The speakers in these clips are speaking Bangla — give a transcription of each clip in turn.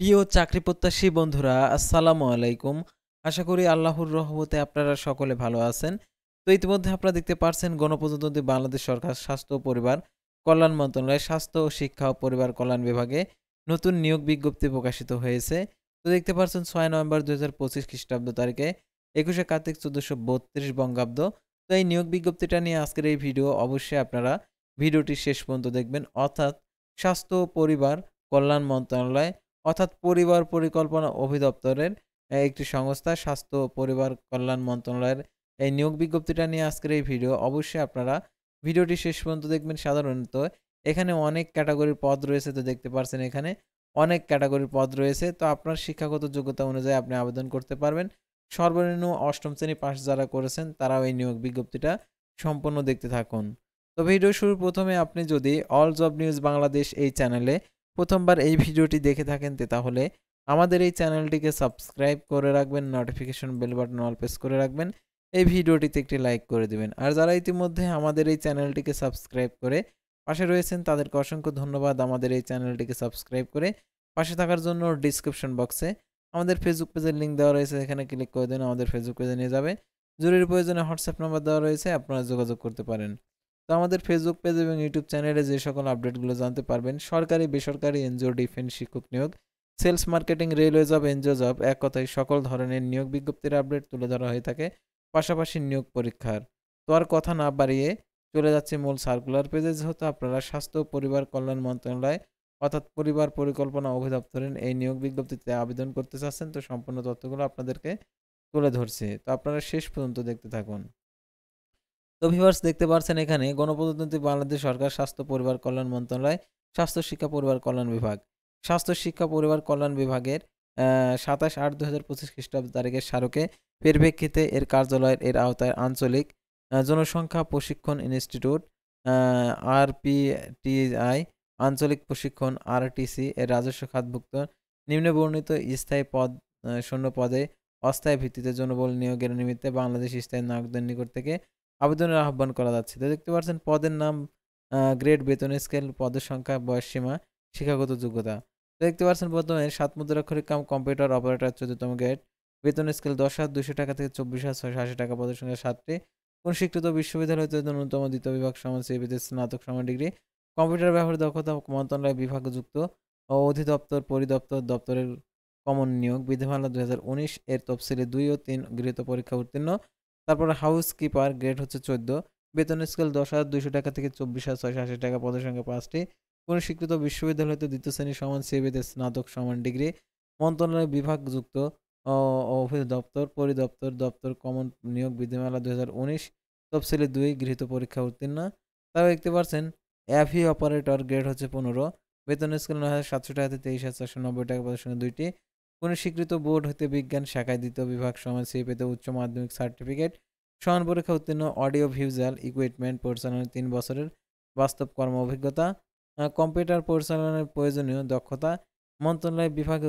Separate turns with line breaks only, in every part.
প্রিয় চাকরি প্রত্যাশী বন্ধুরা, আসসালামু আলাইকুম। আশা করি আল্লাহর রহমতে আপনারা সকলে ভালো আছেন। তো ইতিমধ্যে আপনারা দেখতে পারছেন গণপ্রজাতন্ত্রী বাংলাদেশ সরকার স্বাস্থ্য ও পরিবার কল্যাণ মন্ত্রণালয় স্বাস্থ্য ও শিক্ষা ও পরিবার কল্যাণ বিভাগে নতুন নিয়োগ বিজ্ঞপ্তি প্রকাশিত হয়েছে। তো দেখতে পারছেন ৬ নভেম্বর ২০২৫ খ্রিস্টাব্দ তারিখে ২১শে কার্তিক ১৪৩২ বঙ্গাব্দ। তো এই নিয়োগ বিজ্ঞপ্তিটা নিয়ে আজকের এই ভিডিও অবশ্যই আপনারা ভিডিওটি শেষ পর্যন্ত দেখবেন। অর্থাৎ স্বাস্থ্য ও পরিবার কল্যাণ মন্ত্রণালয় অর্থাৎ পরিবার পরিকল্পনা অধিদপ্তরের একটি সংস্থা স্বাস্থ্য ও পরিবার কল্যাণ মন্ত্রণালয়ের এই নিয়োগ বিজ্ঞপ্তিটা নিয়ে আজকের এই ভিডিও। অবশ্যই আপনারা ভিডিওটি শেষ পর্যন্ত দেখবেন। সাধারণত এখানে অনেক ক্যাটাগরির পদ রয়েছে, তো দেখতে পারছেন এখানে অনেক ক্যাটাগরির পদ রয়েছে। তো আপনার শিক্ষাগত যোগ্যতা অনুযায়ী আপনি আবেদন করতে পারবেন। সর্বনিম্ন অষ্টম শ্রেণী পাস যারা করেছেন তারাও এই নিয়োগ বিজ্ঞপ্তিটা সম্পূর্ণ দেখতে থাকুন। তো ভিডিও শুরুর প্রথমে আপনি যদি অল জব নিউজ বাংলাদেশ এই চ্যানেলে প্রথমবার এই ভিডিওটি দেখে থাকেন তাহলে আমাদের এই চ্যানেলটিকে সাবস্ক্রাইব করে রাখবেন, notification bell button all press করে রাখবেন, এই ভিডিওটিতে একটি লাইক করে দিবেন। আর যারা ইতিমধ্যে আমাদের এই চ্যানেলটিকে সাবস্ক্রাইব করে পাশে রয়েছেন তাদেরকে অসংখ্য ধন্যবাদ আমাদের এই চ্যানেলটিকে সাবস্ক্রাইব করে পাশে থাকার জন্য। ডিসক্রিপশন বক্সে আমাদের ফেসবুক পেজের লিঙ্ক দেওয়া রয়েছে, এখানে ক্লিক করে দিন আমাদের ফেসবুক পেজে নিয়ে যাবে। জরুরি প্রয়োজনে হোয়াটসঅ্যাপ নাম্বার দেওয়া রয়েছে, আপনারা যোগাযোগ করতে পারেন। তো আমাদের ফেসবুক পেজ এবং ইউটিউব চ্যানেলে যে সকল আপডেটগুলো জানতে পারবেন, সরকারি বেসরকারি এনজিও, ডিফেন্স, শিক্ষক নিয়োগ, sales marketing, railway job, NGO job, এক কথায় সকল ধরনের নিয়োগ বিজ্ঞপ্তির আপডেট তুলে ধরা হয়ে থাকে, পাশাপাশি নিয়োগ পরীক্ষার। তো আর কথা না বাড়িয়ে চলে যাচ্ছে মূল সার্কুলার পেজে। যেহেতু আপনারা স্বাস্থ্য ও পরিবার কল্যাণ মন্ত্রণালয় অর্থাৎ পরিবার পরিকল্পনা অধিদপ্তরের এই নিয়োগ বিজ্ঞপ্তিতে আবেদন করতে চাচ্ছেন, তো সম্পূর্ণ তথ্যগুলো আপনাদেরকে তুলে ধরছে। তো আপনারা শেষ পর্যন্ত দেখতে থাকুন। তো ভিউয়ার্স দেখতে পাচ্ছেন এখানে গণপ্রজাতন্ত্রী বাংলাদেশ সরকার স্বাস্থ্য পরিবার কল্যাণ মন্ত্রণালয় স্বাস্থ্য শিক্ষা পরিবার কল্যাণ বিভাগ স্বাস্থ্য শিক্ষা পরিবার কল্যাণ বিভাগের ২৭/৮/২০২৫ খ্রিস্টাব্দ তারিখের স্মারকে পরিপ্রেক্ষিতে এর কার্যালয়ের এর আওতায় আঞ্চলিক জনসংখ্যা প্রশিক্ষণ ইনস্টিটিউট আরপিটিআই আঞ্চলিক প্রশিক্ষণ আরটিসি এর রাজস্ব খাতভুক্ত নিম্নবর্ণিত স্থায়ী পদ শূন্য পদে অস্থায়ী ভিত্তিতে জনবল নিয়োগের নিমিত্তে বাংলাদেশ স্থায়ী নাগরিকদের নিকট থেকে আবেদনের আহ্বান করা যাচ্ছে। তো দেখতে পাচ্ছেন পদের নাম, গ্রেড, বেতন স্কেল, পদের সংখ্যা, বয়সসীমা, শিক্ষাগত যোগ্যতা। তো দেখতে পাচ্ছেন প্রথমে ৭ মুদ্রাক্ষরিক কাম কম্পিউটার অপারেটর ১৪তম গ্রেড, বেতন স্কেল ১০,২০০ টাকা থেকে ২৪,৬৮০ টাকা, পদের সংখ্যা ৭টি। কোন স্বীকৃত বিশ্ববিদ্যালয় হতে ন্যূনতম দ্বিতীয় বিভাগ সমান সিভিতে স্নাতক সমান ডিগ্রি, কম্পিউটার ব্যবহারের দক্ষতা মন্ত্রণালয় বিভাগযুক্ত ও অধিদপ্তর পরিদপ্তর দপ্তরের কমন নিয়োগ বিধিমালা ২০১৯ এর তফসিলি ২ ও ৩ গৃহীত পরীক্ষা উত্তীর্ণ। তারপরে হাউসকিপার গ্রেড হচ্ছে ১৪, বেতন স্কেল ১০,২০০ টাকা থেকে ২৪,৬৮০ টাকা, পদের সংখ্যা ৫টি। কোনো স্বীকৃত বিশ্ববিদ্যালয় হতে দ্বিতীয় শ্রেণী সমান সিভিতে স্নাতক সমান ডিগ্রি, মন্ত্রণালয় বিভাগযুক্ত অধিদপ্তর পরিদপ্তর দপ্তর কমন নিয়োগ বিধিমালা ২০১৯ তফসিলি ২ গৃহীত পরীক্ষা উত্তীর্ণ। তারপর দেখতে পাচ্ছেন অ্যাভি অপারেটর গ্রেড হচ্ছে ১৫, বেতন স্কেল ৯,৭০০ টাকা থেকে ২৩,৪৯০ টাকা, পদের সংখ্যা ২টি। কোনো স্বীকৃত বোর্ড হতে বিজ্ঞান শাখায় দ্বিতীয় বিভাগ সমান সিভিতে উচ্চ মাধ্যমিক সার্টিফিকেট, সমান পরীক্ষা উত্তীর্ণ, অডিও ভিজুয়াল ইকুইপমেন্ট পরিচালনায় ৩ বছরের বাস্তব কর্ম অভিজ্ঞতা, কম্পিউটার পরিচালনার প্রয়োজনীয় দক্ষতা, মন্ত্রণালয় বিভাগে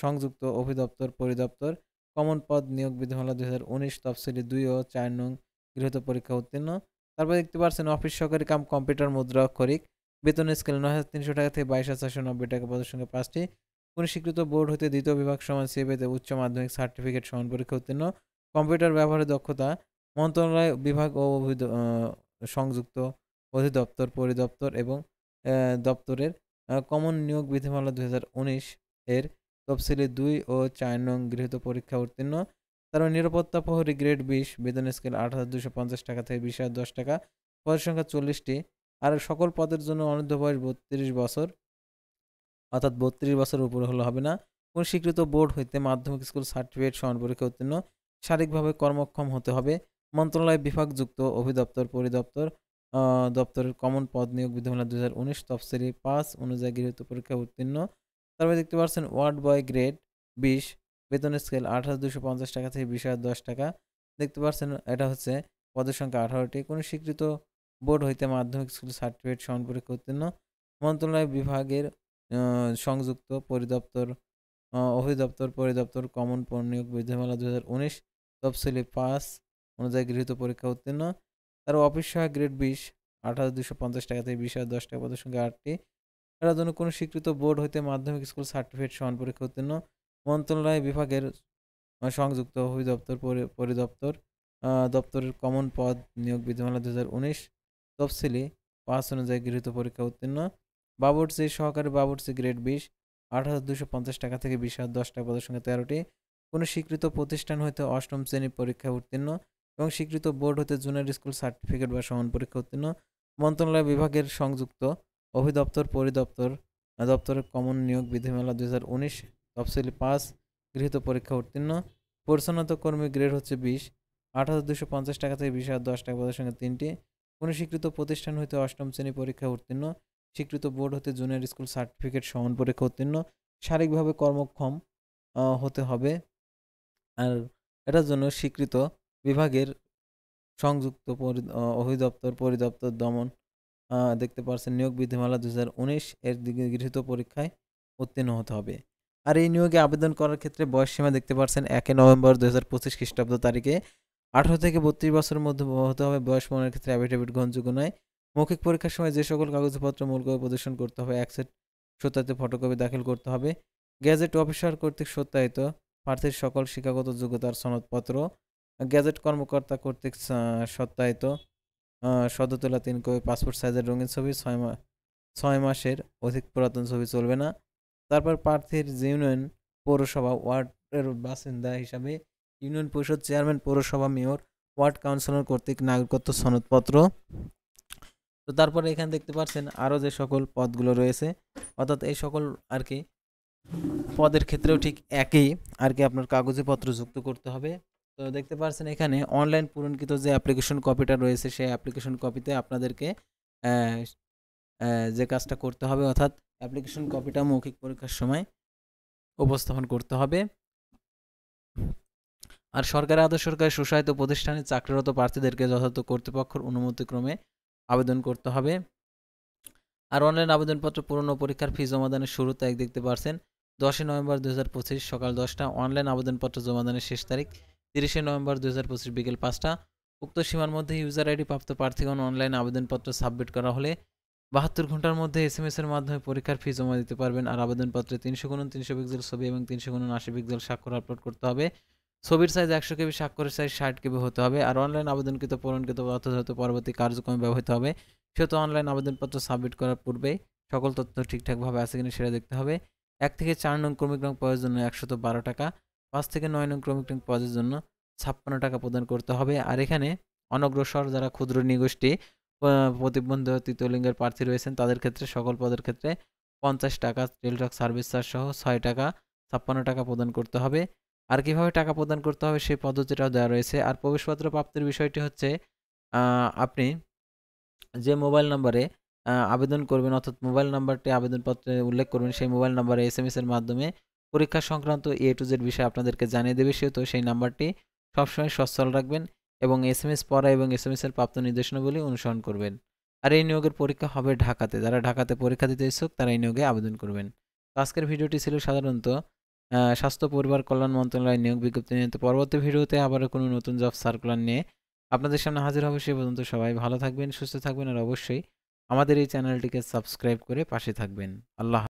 সংযুক্ত অধিদপ্তর পরিদপ্তর কমন পদ নিয়োগ বিধিমালা ২০১৯ তফসিলি ২ ও ৪ নং গৃহীত পরীক্ষা উত্তীর্ণ। তারপর দেখতে পাচ্ছেন অফিস সহকারী কাম কম্পিউটার মুদ্রাক্ষরিক, বেতন স্কেল ৯,৩০০ টাকা থেকে ২২,৪৯০ টাকা, পদের সংখ্যা ৫টি। কোনো স্বীকৃত বোর্ড হতে দ্বিতীয় বিভাগ সমান সিভিতে উচ্চ মাধ্যমিক সার্টিফিকেট সমান পরীক্ষা উত্তীর্ণ, কম্পিউটার ব্যবহারের দক্ষতা, মন্ত্রণালয় বিভাগ ও সংযুক্ত অধিদপ্তর পরিদপ্তর এবং দপ্তরের কমন নিয়োগ বিধিমালা ২০১৯ এর তফসিলি ২ ও ৪ নং গৃহীত পরীক্ষা উত্তীর্ণ। তারপর নিরাপত্তা প্রহরী গ্রেড ২০, বেতন স্কেল ৮,২৫০ টাকা থেকে ২০,০১০ টাকা, পদের সংখ্যা ৪০টি। আর সকল পদের জন্য অনূর্ধ্ব বয়স ৩২ বছর, অর্থাৎ ৩২ বছরের উপরে হলে হবে না। কোন স্বীকৃত বোর্ড হইতে মাধ্যমিক স্কুল সার্টিফিকেট সমান পরীক্ষা উত্তীর্ণ, শারীরিকভাবে কর্মক্ষম হতে হবে, মন্ত্রণালয় বিভাগযুক্ত অধিদপ্তর পরিদপ্তর দপ্তরের কমন পদ নিয়োগ বিধিমালা ২০১৯ তফসিলি ৫ অনুযায়ী গৃহীত পরীক্ষা উত্তীর্ণ। তারপরে দেখতে পাচ্ছেন ওয়ার্ড বয় গ্রেড ২০, বেতন স্কেল ৮,২৫০ টাকা থেকে ২০,০১০ টাকা। দেখতে পাচ্ছেন এটা হচ্ছে পদের সংখ্যা ১৮টি। কোন স্বীকৃত বোর্ড হইতে মাধ্যমিক স্কুল সার্টিফিকেট সমান পরীক্ষা উত্তীর্ণ, মন্ত্রণালয় বিভাগের সংযুক্ত পরিদপ্তর অধিদপ্তর পরিদপ্তর কমন নিয়োগ বিধিমালা ২০১৯ তফসিলি ৫ অনুযায়ী গৃহীত পরীক্ষা উত্তীর্ণ। তার অফিস সহায়ক গ্রেড ২০, ৮,২৫০ টাকা থেকে ২০,০১০ টাকা, পদের সংখ্যা ৮টি। এটার জন্য কোনো স্বীকৃত বোর্ড হইতে মাধ্যমিক স্কুল সার্টিফিকেট সমান পরীক্ষা উত্তীর্ণ, মন্ত্রণালয় বিভাগের সংযুক্ত অধিদপ্তর পরিদপ্তর দপ্তরের কমন পদ নিয়োগ বিধিমালা 2019 তফসিলি 5 অনুযায়ী গৃহীত পরীক্ষা উত্তীর্ণ, বাবুর্চি সহকারী বাবুর্চি গ্রেড 20 8,250 টাকা থেকে 20,010 টাকা পদের সংখ্যা 13টি, কোনো স্বীকৃত প্রতিষ্ঠান হইতে অষ্টম শ্রেণী পরীক্ষায় উত্তীর্ণ এবং স্বীকৃত বোর্ড হতে জুনিয়র স্কুল সার্টিফিকেট বা সমান পরীক্ষা উত্তীর্ণ, মন্ত্রণালয় বিভাগের সংযুক্ত অধিদপ্তর পরিদপ্তর দপ্তরের কমন নিয়োগ বিধিমালা 2019 তফসিলি 5 গৃহীত পরীক্ষা উত্তীর্ণ, পরিচ্ছন্নতা কর্মী গ্রেড হচ্ছে 20 8,250 টাকা থেকে 20,010 টাকা পদের সংখ্যা 3টি, কোনো স্বীকৃত প্রতিষ্ঠান হইতে অষ্টম শ্রেণী পরীক্ষা উত্তীর্ণ, স্বীকৃত বোর্ড হতে জুনিয়র স্কুল সার্টিফিকেট সমান পরীক্ষা উত্তীর্ণ, শারীরিকভাবে কর্মক্ষম হতে হবে। আর এটার জন্য স্বীকৃত বিভাগের সংযুক্ত অধিদপ্তর পরিদপ্তর দমন দেখতে পাচ্ছেন নিয়োগ বিধিমালা 2019 এর দিকে গৃহীত পরীক্ষায় উত্তীর্ণ হতে হবে। আর এই নিয়োগে আবেদন করার ক্ষেত্রে বয়সসীমা দেখতে পাচ্ছেন 1 নভেম্বর 2025 খ্রিস্টাব্দ তারিখে 18 থেকে 32 বছরের মধ্যে হতে হবে। বয়স প্রমাণের ক্ষেত্রে অ্যাফিডেভিট গ্রহণযোগ্য নয়। মৌখিক পরীক্ষার সময় যে সকল কাগজপত্র মূল করে প্রদর্শন করতে হবে, এক সেট সত্যায়িত ফটোকপি দাখিল করতে হবে। গ্যাজেট অফিসার কর্তৃক সত্যায়িত প্রার্থীর সকল শিক্ষাগত যোগ্যতার সনদপত্র, গ্যাজেট কর্মকর্তা কর্তৃক সত্যায়িত সদ্য তোলা 3 কপি পাসপোর্ট সাইজের রঙিন ছবি, 6 মাসের অধিক পুরাতন ছবি চলবে না। তারপর প্রার্থীর ইউনিয়ন পৌরসভা ওয়ার্ডের বাসিন্দা হিসাবে ইউনিয়ন পরিষদ চেয়ারম্যান, পৌরসভা মেয়র, ওয়ার্ড কাউন্সিলর কর্তৃক নাগরিকত্ব সনদপত্র। তো তারপরে এখানে দেখতে পাচ্ছেন আরও যে সকল পদগুলো রয়েছে, অর্থাৎ এই সকল আর কি পদের ক্ষেত্রেও ঠিক একই আর কি আপনার কাগজপত্র যুক্ত করতে হবে। তো দেখতে পাচ্ছেন এখানে অনলাইন পূরণকৃত যে অ্যাপ্লিকেশন কপিটা রয়েছে, সেই অ্যাপ্লিকেশন কপিতে আপনাদেরকে যে কাজটা করতে হবে, অর্থাৎ অ্যাপ্লিকেশন কপিটা মৌখিক পরীক্ষার সময় উপস্থাপন করতে হবে। আর সরকারি আধা সরকারি স্বশাসিত প্রতিষ্ঠানে চাকরিরত প্রার্থীদেরকে যথাযথ কর্তৃপক্ষের অনুমতিক্রমে আবেদন করতে হবে। আর অনলাইন আবেদনপত্র পূরণ ও পরীক্ষার ফি জমাদানের শুরুর তারিখ দেখতে পাচ্ছেন 10 নভেম্বর 2025 সকাল 10টা। অনলাইন আবেদনপত্র জমাদানের শেষ তারিখ 30 নভেম্বর 2025 বিকেল 5টা। উক্ত সীমার মধ্যে ইউজার আইডি প্রাপ্ত প্রার্থীগণ অনলাইন আবেদনপত্র সাবমিট করা হলে 72 ঘন্টার মধ্যে SMS এর মাধ্যমে পরীক্ষার ফি জমা দিতে পারবেন। আর আবেদনপত্রে 300x300 পিক্সেল ছবি এবং 300x80 পিক্সেল স্বাক্ষর আপলোড করতে হবে। ছবির সাইজ 100 কেবি, স্বাক্ষরের সাইজ 60 কেবি হতে হবে। আর অনলাইন আবেদনকৃত পূরণকৃত তথ্য পরবর্তী কার্যক্রমে ব্যবহৃত হবে। সেহেতু অনলাইন আবেদনপত্র সাবমিট করার পূর্বেই সকল তথ্য ঠিকঠাকভাবে আছে কিনা সেটা দেখতে হবে। 1 থেকে 4 নং ক্রমিক রং পাওয়ার জন্য 112 টাকা, 5 থেকে 9 নং ক্রমিক রং পাওয়ার জন্য 56 টাকা প্রদান করতে হবে। আর এখানে অনগ্রসর যারা ক্ষুদ্র নৃগোষ্ঠী, প্রতিবন্ধী তৃতীয় লিঙ্গের প্রার্থী রয়েছেন তাদের ক্ষেত্রে সকল পদের ক্ষেত্রে 50 টাকা টেলিটক সার্ভিস চার্জ সহ 6 টাকা 56 টাকা প্রদান করতে হবে। আর কিভাবে টাকা প্রদান করতে হবে সেই পদ্ধতিটাও দেওয়া রয়েছে। আর প্রবেশপত্র প্রাপ্তির বিষয়টি হচ্ছে আপনি যে মোবাইল নাম্বারে আবেদন করবেন, অর্থাৎ মোবাইল নাম্বারটি আবেদনপত্রে উল্লেখ করবেন, সেই মোবাইল নাম্বারে SMS এর মাধ্যমে পরীক্ষা সংক্রান্ত A to Z বিষয় আপনাদেরকে জানিয়ে দেবে। সেহেতু সেই নাম্বারটি সবসময় সচল রাখবেন এবং SMS পড়া এবং SMS এর প্রাপ্ত নির্দেশনাবলী অনুসরণ করবেন। আর এই নিয়োগের পরীক্ষা হবে ঢাকাতে। যারা ঢাকাতে পরীক্ষা দিতে ইচ্ছুক তারা এই নিয়োগে আবেদন করবেন। তো আজকের ভিডিওটি ছিল সাধারণত স্বাস্থ্য পরিবার কল্যাণ মন্ত্রণালয়ের নিয়োগ বিজ্ঞপ্তি নিয়ে। তো পরবর্তী ভিডিওতে আবারও কোনো নতুন জব সার্কুলার নিয়ে আপনাদের সামনে হাজির হবে। সে পর্যন্ত সবাই ভালো থাকবেন, সুস্থ থাকবেন আর অবশ্যই আমাদের এই চ্যানেলটিকে সাবস্ক্রাইব করে পাশে থাকবেন। আল্লাহ।